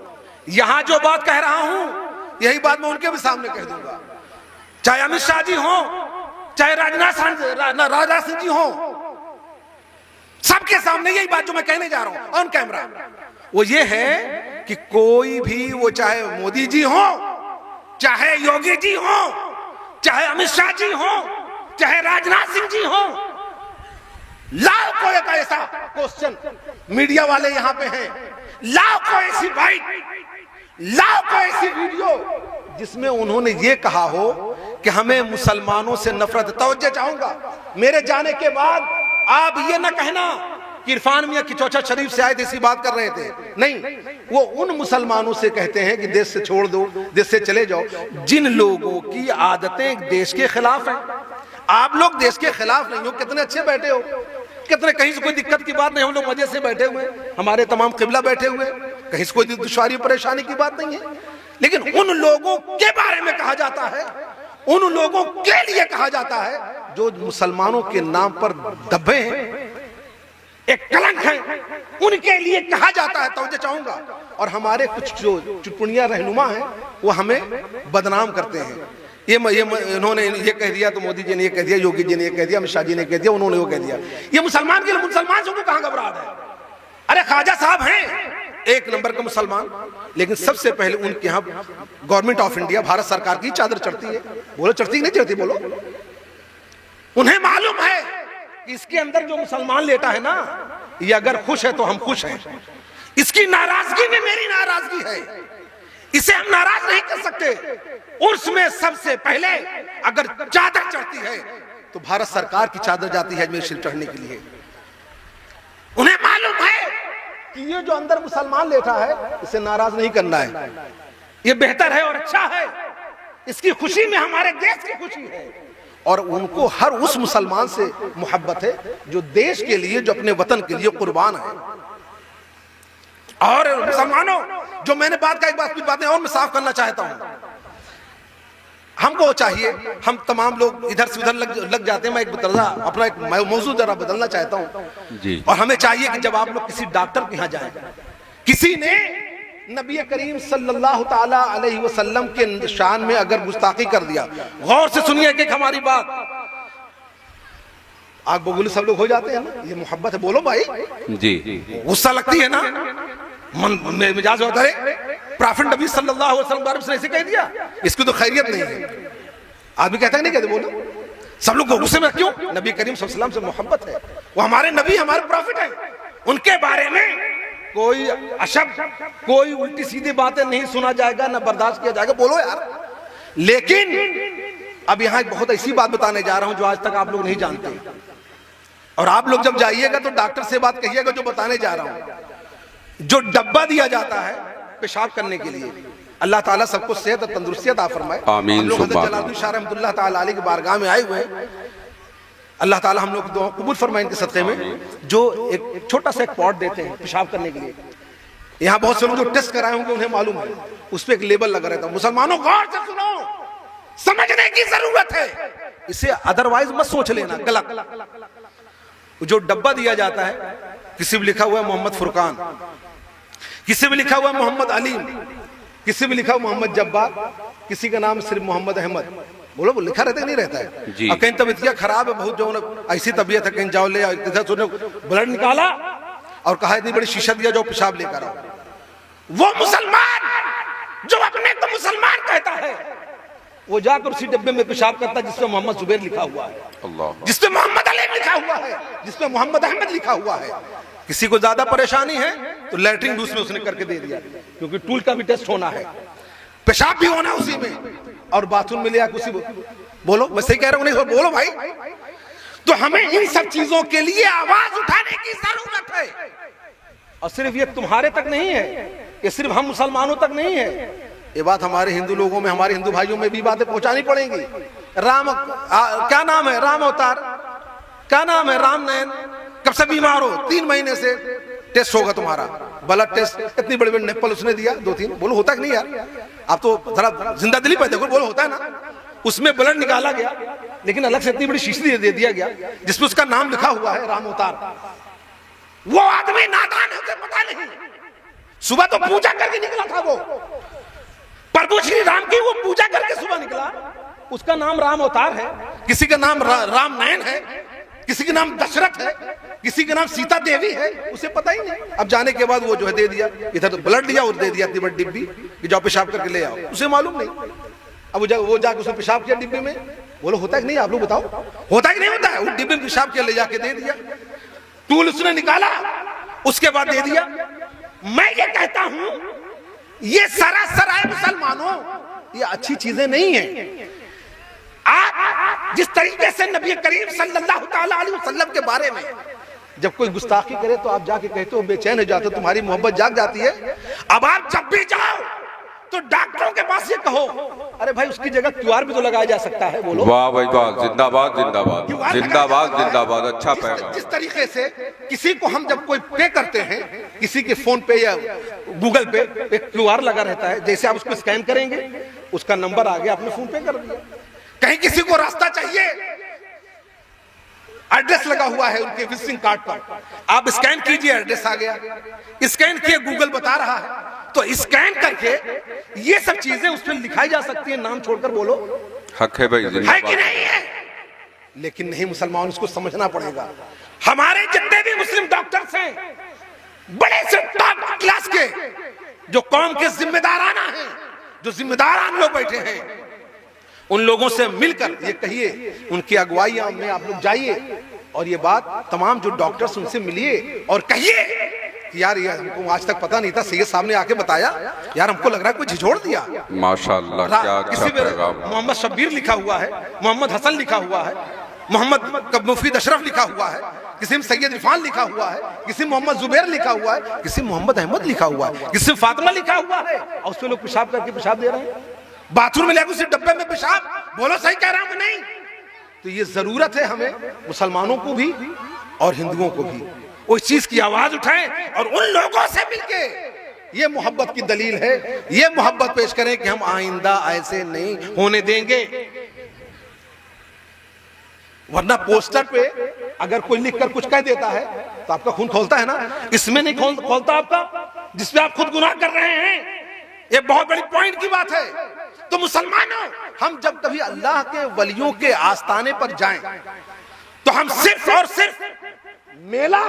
यहां जो बात कह रहा हूं यही बात मैं उनके भी सामने कह दूंगा। चाहे अमित शाह जी हो, चाहे राजनाथ सिंह जी हो, सबके सामने यही बात जो मैं कहने जा रहा हूं ऑन कैमरा, वो ये है कि कोई भी, वो चाहे मोदी जी हो, चाहे योगी जी हो, चाहे अमित शाह जी हो, चाहे राजनाथ सिंह जी हो, लाओ कोई एक ऐसा क्वेश्चन, मीडिया वाले यहां पे हैं, लाओ कोई ऐसी बाइट, लाओ कोई ऐसी वीडियो जिसमें उन्होंने ये कहा हो कि हमें मुसलमानों से नफरत। तवज्जो चाहूंगा, मेरे जाने के बाद आप ये ना कहना कि इरफान मियां की चौचा शरीफ से आए थे इसी बात कर रहे थे। नहीं, वो उन मुसलमानों से कहते हैं कि देश से छोड़ दो, देश से चले जाओ, जिन लोगों की आदतें देश के खिलाफ हैं। आप लोग देश के खिलाफ नहीं हो, कितने अच्छे बैठे हो, कितने, कहीं से कोई दिक्कत की बात नहीं, हम लोग मजे से बैठे हुए, हमारे तमाम किबला बैठे हुए, कहीं से कोई दुश्वारी परेशानी की बात नहीं है। लेकिन उन लोगों के बारे में कहा जाता है, उन लोगों के लिए कहा जाता है जो मुसलमानों के नाम पर दबे हैं, एक कलंक है, उनके लिए कहा जाता है। तवज्जो चाहूंगा। और हमारे कुछ जो चुटपुनिया रहनुमा हैं वो हमें बदनाम करते हैं। ये इन्होंने ये कह दिया तो मोदी जी ने ये कह दिया, योगी जी ने ये कह दिया, अमित शाह जी ने कह दिया, उन्होंने वो कह दिया। ये मुसलमान के लिए, मुसलमान से कहां घबराहट है? अरे ख्वाजा साहब हैं एक नंबर का मुसलमान, लेकिन सबसे पहले उनके यहाँ गवर्नमेंट ऑफ इंडिया, भारत सरकार की चादर चढ़ती है। बोलो चढ़ती नहीं चढ़ती? बोलो। उन्हें मालूम है कि इसके अंदर जो मुसलमान लेटा है ना, ये अगर खुश है तो हम खुश हैं, इसकी नाराजगी में मेरी नाराजगी है, इसे हम नाराज नहीं कर सकते। उर्स में सबसे पहले अगर चादर चढ़ती है तो भारत सरकार की चादर जाती है अजमेर शरीफ चढ़ने के लिए। उन्हें मालूम है कि ये जो अंदर मुसलमान लेटा है इसे नाराज नहीं करना है, ये बेहतर है और अच्छा है, इसकी खुशी में हमारे देश की खुशी है। और उनको हर उस मुसलमान से मोहब्बत है जो देश के लिए, जो अपने वतन के लिए कुर्बान है। और मुसलमानों, जो मैंने बात का एक बात, कुछ बातें और मैं साफ करना चाहता हूं। हमको चाहिए, हम तमाम लोग इधर से उधर लग जाते हैं, मैं अपना एक मौजू जरा बदलना चाहता हूं जी। और हमें चाहिए कि जब आप लोग किसी डॉक्टर के यहाँ जाएं, किसी ने नबी करीम सल्लल्लाहु ताला अलैहि वसल्लम के शान में अगर गुस्ताखी कर दिया, गौर से सुनिए कि हमारी बात, आग बबूले सब लोग हो जाते हैं ना, ये मोहब्बत है, बोलो भाई जी, गुस्सा लगती है ना, मन में मिजाज होता है। प्रॉफिट नबी सल्लल्लाहु अलैहि वसल्लम बारे में ऐसे कह दिया, इसकी तो खैरियत नहीं है। आदमी कहता है नहीं कहते, बोलो सब लोग गुस्से में क्यों? नबी करीम सल्लल्लाहु अलैहि वसल्लम से मोहब्बत है, वो हमारे नबी, हमारे प्रॉफिट है, उनके बारे में कोई अशब्द, कोई उल्टी सीधी बातें नहीं सुना जाएगा, ना बर्दाश्त किया जाएगा। बोलो यार। लेकिन अब यहां एक बहुत ऐसी बात बताने जा रहा हूं जो आज तक आप लोग नहीं जानते, और आप लोग जब जाइएगा तो डॉक्टर से बात कहिएगा जो बताने जा रहा हूं। जो डब्बा दिया जाता है पेशाब करने के लिए, अल्लाह ताला सबको सेहत और तंदुरुस्ती अता फरमाए। हम लोग हज़रत जलालुद्दीन शाह रहमतुल्लाह ताला अलैह की बारगाह में आए हुए हैं, अल्लाह ताला हम लोग की दुआ कबूल फरमाए इनके सदक़े में। जो एक छोटा सा एक पॉट देते हैं पेशाब करने के लिए, यहाँ बहुत से लोग जो टेस्ट कराए होंगे उन्हें मालूम है, उस पर एक लेबल लगा रहता है। मुसलमानों गौर से सुनो, समझने की जरूरत है, इसे अदरवाइज मत सोच लेना गलत। जो डब्बा दिया जाता है, किसी भी लिखा हुआ है मोहम्मद फुरकान, किसी भी लिखा हुआ है मोहम्मद अलीम, किसी भी लिखा हुआ मोहम्मद जब्बार, किसी का नाम सिर्फ मोहम्मद अहमद। बोलो वो लिखा रहता है नहीं रहता है? और कहीं तबीयत खराब है बहुत, जो ऐसी तबीयत है, कहीं जाओ ले ब्लड निकाला और कहा इतनी बड़ी शीशा दिया जाओ पेशाब लेकर आओ। वो मुसलमान जो अपने को मुसलमान कहता है, वो जाकर उसी डब्बे में पेशाब करता है जिसमें मोहम्मद जुबैर लिखा हुआ है, जिसमें मोहम्मद अली लिखा हुआ है, जिसमें मोहम्मद अहमद लिखा हुआ है। किसी को ज्यादा परेशानी है तो लैट्रिन भी उसमें उसने करके दे दिया, क्योंकि टूल का भी टेस्ट होना है, पेशाब भी होना उसी में, और बाथरूम में लिया उसी। बोलो मैं सही कह रहा हूं नहीं? बोलो भाई, तो हमें इन सब चीजों के लिए आवाज उठाने की जरूरत है। और सिर्फ ये तुम्हारे तक नहीं है, ये सिर्फ हम मुसलमानों तक नहीं है, ये बात हमारे हिंदू लोगों में, हमारे हिंदू भाइयों में भी बातें पहुंचानी पड़ेंगी। क्या नाम है, राम अवतार, क्या नाम है, राम नयन, कब से बीमार हो, 3 महीने से टेस्ट होगा तुम्हारा, ब्लड टेस्ट, इतनी बड़ी बड़ी नेपल उसने दिया 2-3, बोलो होता कि नहीं यार, आप तो जरा जिंदा दिली पे देखो, बोलो होता है ना, उसमें ब्लड निकाला गया, लेकिन अलग से इतनी बड़ी शीशी दे दिया गया जिसमें उसका नाम लिखा हुआ है राम अवतार। वो आदमी नादान है, उसे पता नहीं, सुबह तो पूजा करके निकला था वो, प्रभु श्री राम की वो पूजा करके सुबह निकला, उसका नाम राम अवतार है, किसी का नाम राम नयन है, किसी का नाम दशरथ है, किसी का नाम सीता देवी है, उसे पता ही नहीं। अब जाने के बाद वो जो है दे दिया, इधर तो ब्लड लिया और दे दिया इतनी बड़ी डिब्बी कि जाओ पेशाब करके ले आओ, उसे मालूम नहीं। अब वो जाके उसने पेशाब किया डिब्बी में, बोलो होता है कि नहीं, आप लोग बताओ होता है कि नहीं होता है, वो डिब्बी में पेशाब किया, ले जाके दे दिया, टूल उसने निकाला, उसके बाद दे दिया। मैं ये कहता हूं ये सरासर है मुसलमानों, ये अच्छी चीजें नहीं है। आप जिस तरीके से नबी करीम सल्लल्लाहु ताला अलैहि वसल्लम के बारे में जब कोई गुस्ताखी करे तो आप जाके कहते हो, बेचैन हो जाते हो, तुम्हारी मोहब्बत जाग जाती है। अब आप जब भी जाओ तो डॉक्टरों के पास ये कहो, अरे भाई उसकी जगह क्यूआर भी तो लगाया जा सकता है, बोलो वाह भाई वाह, जिंदाबाद जिंदाबाद जिंदाबाद जिंदाबाद, अच्छा पैगाम। जिस तरीके से किसी को हम जब कोई पे करते हैं, किसी के फोन पे या गूगल पे एक क्यूआर लगा रहता है, जैसे आप उसको स्कैन करेंगे उसका नंबर आ गया, आपने फोन पे कर दिया। कहीं किसी को रास्ता चाहिए, एड्रेस लगा हुआ है उनके विजिटिंग कार्ड पर, आप स्कैन कीजिए, एड्रेस आ गया, स्कैन किए, गूगल बता रहा है, तो स्कैन करके ये सब चीजें उस पर लिखाई जा सकती है, नाम छोड़कर, बोलो हक है भाई, है कि नहीं है? लेकिन नहीं, मुसलमान उसको समझना पड़ेगा। हमारे जितने भी मुस्लिम डॉक्टर्स हैं, बड़े से टॉप क्लास के, जो कौम के जिम्मेदाराना हैं, जो जिम्मेदारान लोग बैठे हैं, उन लोगों से मिलकर ये कहिए, उनकी अगुवाई में आप लोग जाइए और ये बात तमाम जो डॉक्टर्स उनसे मिलिए और कहिए कि यार ये हमको आज तक पता नहीं था, सैयद साहब ने आके बताया, यार हमको लग रहा है कोई झिझोड़ दिया। माशाअल्लाह, क्या अच्छा पैगाम। मोहम्मद शब्बीर लिखा हुआ है, मोहम्मद हसन लिखा हुआ है, मोहम्मद मुफीद अशरफ लिखा हुआ है, किसी में सैयद इरफान लिखा हुआ है, किसी में मोहम्मद जुबैर लिखा हुआ है, किसी में मोहम्मद अहमद लिखा हुआ है, किसी में फातिमा लिखा हुआ है, और उसमें लोग पेशाब करके पेशाब दे रहे हैं, बाथरूम में लेकर उसी डब्बे में पेशाब, बोलो सही कह रहा हूं नहीं? तो ये जरूरत है हमें, मुसलमानों को भी और हिंदुओं को भी, उस चीज की आवाज उठाएं और उन लोगों से मिलके ये मोहब्बत की दलील है, ये मोहब्बत पेश करें कि हम आइंदा ऐसे नहीं होने देंगे। वरना पोस्टर पे अगर कोई लिखकर कुछ कह देता है तो आपका खून खोलता है ना, इसमें नहीं खोलता आपका, जिसपे आप खुद गुनाह कर रहे हैं। ये बहुत बड़ी पॉइंट की बात है। तो मुसलमानों, हम जब कभी अल्लाह के वलियों के आस्थाने पर जाएं तो हम सिर्फ और सिर्फ मेला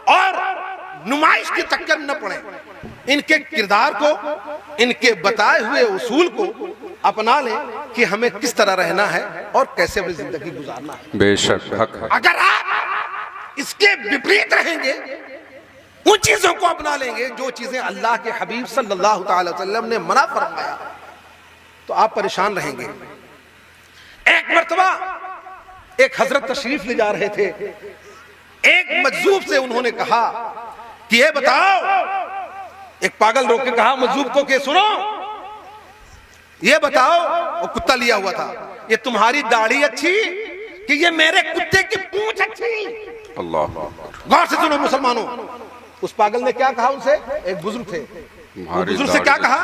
और नुमाइश के चक्कर न पड़े, इनके किरदार को, इनके बताए हुए उसूल को अपना लें कि हमें किस तरह रहना है और कैसे अपनी जिंदगी गुजारना है। बेशक हक है। अगर आप इसके विपरीत रहेंगे, उन चीजों को अपना लेंगे जो चीजें अल्लाह के हबीब सल्लल्लाहु अलैहि वसल्लम ने मना फरमाया, तो आप परेशान रहेंगे। एक मर्तबा एक हजरत तशरीफ ले जा रहे थे, एक मजजूब से उन्होंने कहा कि ये बताओ, एक पागल रोक के कहा मजजूब को कि सुनो, ये बताओ, वो कुत्ता लिया हुआ था, ये तुम्हारी दाढ़ी अच्छी कि ये मेरे कुत्ते की पूंछ अच्छी? अल्लाह, गौर से सुनो मुसलमानों, उस पागल ने क्या कहा उनसे? एक बुजुर्ग थे, बुजुर्ग से क्या कहा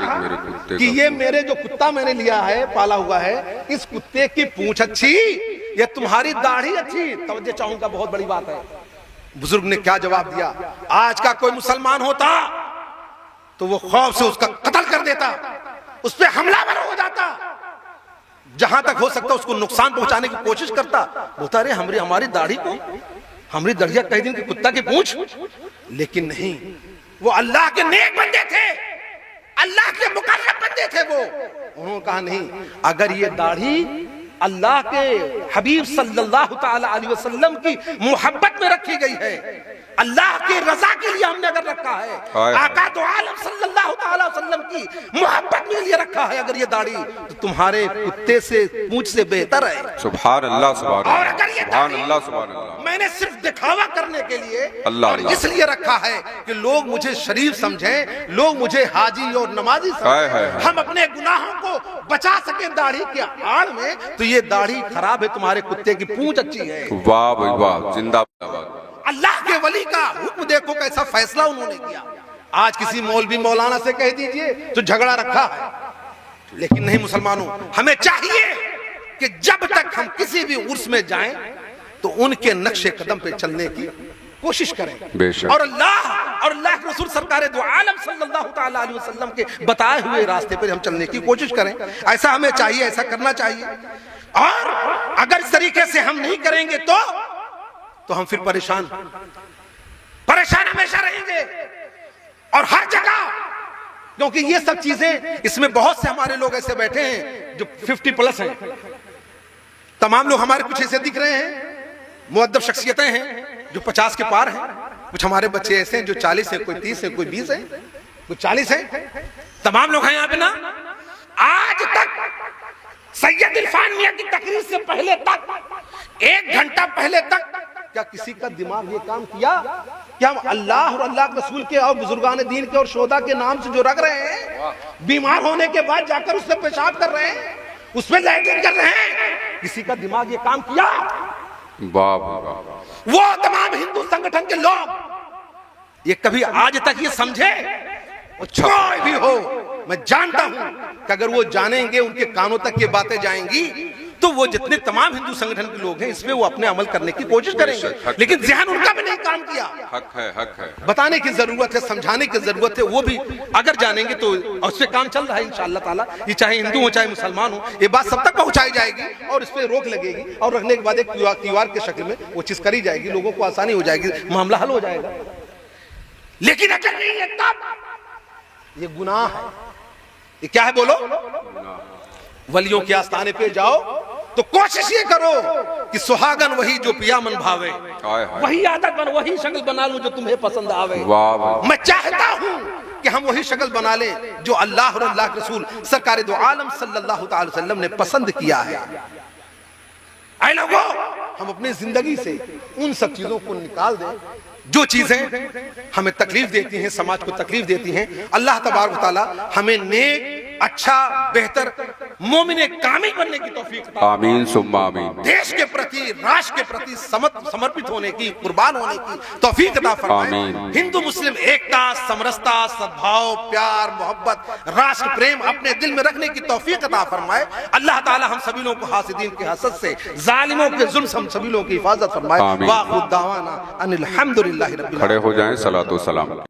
कि ये मेरे जो कुत्ता मैंने लिया है, पाला हुआ है, इस कुत्ते की पूंछ अच्छी, ये तुम्हारी दाढ़ी अच्छी? तवज्जो चाहूंगा, बहुत बड़ी बात है। बुजुर्ग ने क्या जवाब दिया? आज का कोई मुसलमान होता तो वो खौफ से उसका कत्ल कर देता, उस पर हमलावर हो जाता, जहां तक हो सकता उसको नुकसान पहुंचाने की कोशिश करता। बोलता अरे हमारी दाढ़ी को, हमारी दरिया कह दिन की कुत्ता की पूंछ। लेकिन नहीं, वो अल्लाह के नेक बंदे थे, अल्लाह के मुकर्रब बंदे थे वो। उन्होंने कहा नहीं, अगर ये दाढ़ी अल्लाह के हबीब सल्लल्लाहु ताला अलैहि वसल्लम की मोहब्बत में रखी गई है, अल्लाह की रजा के लिए हमने अगर रखा है, आका दो आलम सल्लल्लाहु ताला वसल्लम की मोहब्बत में लिए रखा है अगर ये दाढ़ी, तो तुम्हारे कुत्ते से पूंछ से बेहतर है। सुभान अल्लाह सुभान अल्लाह। और अगर ये सुभान अल्लाह सुभान अल्लाह मैंने सिर्फ दिखावा करने के लिए अल्लाह और इसलिए रखा है कि लोग मुझे शरीफ समझें, लोग मुझे हाजी और नमाजी समझें, हम अपने गुनाहों को बचा सके दाढ़ी के आड़ में, तो ये दाढ़ी खराब है, तुम्हारे कुत्ते की पूंछ अच्छी है। वाह भाई वाह, जिंदाबाद। अल्लाह के वली का हुक्म देखो कैसा फैसला उन्होंने किया। आज किसी मौलवी मौलाना से कह दीजिए तो झगड़ा रखा है, लेकिन नहीं मुसलमानों, हमें चाहिए कि जब तक हम किसी भी उर्स में जाएं तो उनके नक्शे कदम पे चलने की कोशिश करें और अल्लाह के रसूल सरकार दो आलम सल्लल्लाहु ताला अलैहि वसल्लम के बताए हुए रास्ते पर हम चलने की कोशिश करें। ऐसा हमें चाहिए, ऐसा करना चाहिए। और अगर इस तरीके से हम नहीं करेंगे तो हम फिर परेशान हमेशा रहेंगे और हर जगह, क्योंकि ये सब चीजें, इसमें बहुत से हमारे लोग ऐसे बैठे हैं जो 50+ हैं, तमाम लोग हमारे कुछ ऐसे दिख रहे हैं, मुअद्दब शख्सियतें हैं जो 50 के पार हैं, कुछ हमारे बच्चे ऐसे हैं जो 40 है, कोई 30 है, कोई 20 है, कोई 40 है, तमाम लोग हैं यहाँ पे ना। आज तक सैयद इरफान मियां की तकरीर से पहले तक, 1 घंटा पहले तक, क्या किसी का दिमाग ये काम किया कि हम अल्लाह और अल्लाह के रसूल के और बुजुर्गान दीन के और शोदा के नाम से जो रख रहे हैं, बीमार होने के बाद जाकर उससे पेशाब कर रहे हैं, उसमें लैट्रिन कर रहे हैं, किसी का दिमाग ये काम किया? वाह वाह। वो तमाम हिंदू संगठन के लोग ये कभी आज तक ये समझे, कोई भी हो, मैं जानता हूं कि अगर वो जानेंगे, उनके कानों तक ये बातें जाएंगी, तो वो जितने तमाम हिंदू संगठन के लोग हैं इसमें वो अपने अमल करने की कोशिश करेंगे, लेकिन ज़हन उनका भी नहीं काम किया। हक है। बताने की जरूरत है, समझाने की जरूरत है, वो भी अगर जानेंगे तो उससे काम चल रहा है इंशाअल्लाह ताला। ये चाहे हिंदू हो चाहे मुसलमान हो, ये बात सब तक पहुंचाई जाएगी और इस पर रोक लगेगी और रखने के बाद एक क्यूआर के शक्ल में वो चीज करी जाएगी, लोगों को आसानी हो जाएगी, मामला हल हो जाएगा। लेकिन अगर नहीं है तब ये गुनाह है। ये क्या है बोलो? वलियों के आस्थाने पे जाओ तो कोशिश ये करो कि सुहागन वही जो पिया मन भावे, वही आदत बन, वही शक्ल बना लूं जो तुम्हें पसंद आवे। मैं चाहता हूं कि हम वही शक्ल बना लें जो अल्लाह और अल्लाह के रसूल सरकार दो आलम सल्लल्लाहु अलैहि वसल्लम ने पसंद किया है। ऐ लोगों, हम अपनी जिंदगी से उन सब चीजों को निकाल दें जो चीजें हमें तकलीफ देती हैं, समाज को तकलीफ देती हैं। अल्लाह तबारक व तआला हमें नेक, अच्छा, बेहतर मोमिन कामिल बनने की तौफीक, आमीन सुम्मा आमीन। देश के प्रति, राष्ट्र के प्रति समर्पित होने की, कुर्बान होने की तौफीक अता फरमाए। हिंदू मुस्लिम एकता, समरसता, सद्भाव, प्यार, मोहब्बत, राष्ट्र प्रेम अपने दिल में रखने की तौफीक अता फरमाए। अल्लाह ताला हम सभी लोगों को हासिदीन के हसद से, जालिमों के जुल्म से हम सभी लोगों की हिफाजत फरमाए। वाखुद दावाना अनिल हम्दुलिल्लाहि रब्बिल आलमीन। खड़े हो जाएं, सलातो सलाम।